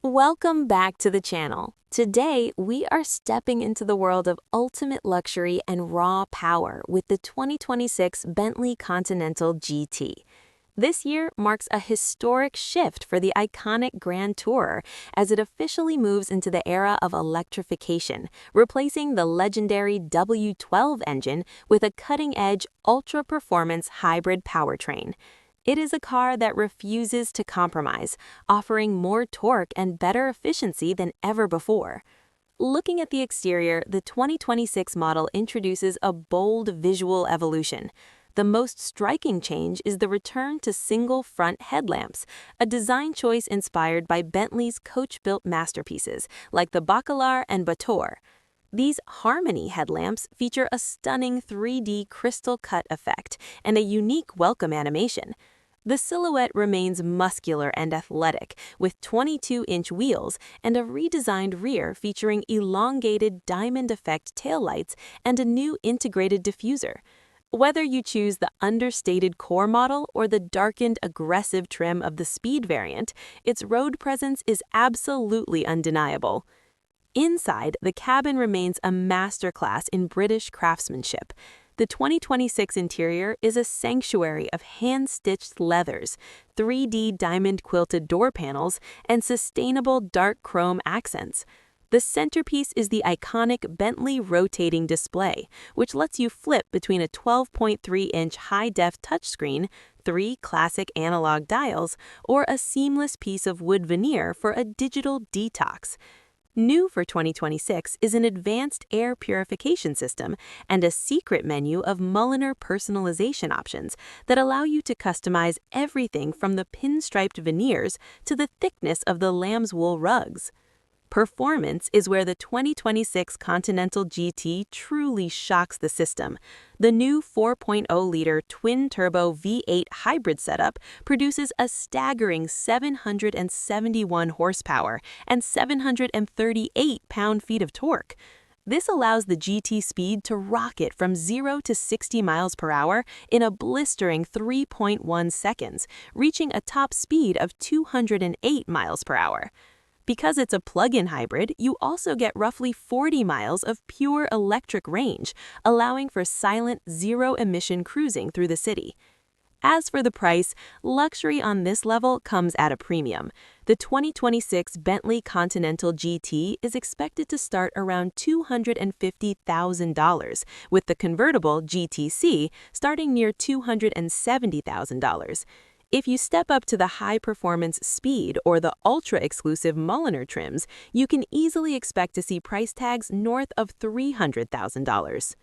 Welcome back to the channel. Today, we are stepping into the world of ultimate luxury and raw power with the 2026 Bentley Continental GT. This year marks a historic shift for the iconic Grand Tourer as it officially moves into the era of electrification, replacing the legendary W12 engine with a cutting-edge, ultra-performance hybrid powertrain. It is a car that refuses to compromise, offering more torque and better efficiency than ever before. Looking at the exterior, the 2026 model introduces a bold visual evolution. The most striking change is the return to single front headlamps, a design choice inspired by Bentley's coach-built masterpieces like the Bacalar and Batour. These Harmony headlamps feature a stunning 3D crystal cut effect and a unique welcome animation. The silhouette remains muscular and athletic, with 22-inch wheels and a redesigned rear featuring elongated diamond effect taillights and a new integrated diffuser. Whether you choose the understated core model or the darkened, aggressive trim of the Speed variant, its road presence is absolutely undeniable. Inside, the cabin remains a masterclass in British craftsmanship. The 2026 interior is a sanctuary of hand-stitched leathers, 3D diamond-quilted door panels, and sustainable dark chrome accents. The centerpiece is the iconic Bentley rotating display, which lets you flip between a 12.3-inch high-def touchscreen, 3 classic analog dials, or a seamless piece of wood veneer for a digital detox. New for 2026 is an advanced air purification system and a secret menu of Mulliner personalization options that allow you to customize everything from the pinstriped veneers to the thickness of the lamb's wool rugs. Performance is where the 2026 Continental GT truly shocks the system. The new 4.0-liter twin-turbo V8 hybrid setup produces a staggering 771 horsepower and 738 pound-feet of torque. This allows the GT Speed to rocket from 0 to 60 miles per hour in a blistering 3.1 seconds, reaching a top speed of 208 miles per hour. Because it's a plug-in hybrid, you also get roughly 40 miles of pure electric range, allowing for silent, zero-emission cruising through the city. As for the price, luxury on this level comes at a premium. The 2026 Bentley Continental GT is expected to start around $250,000, with the convertible GTC starting near $270,000. If you step up to the high-performance Speed or the ultra-exclusive Mulliner trims, you can easily expect to see price tags north of $300,000.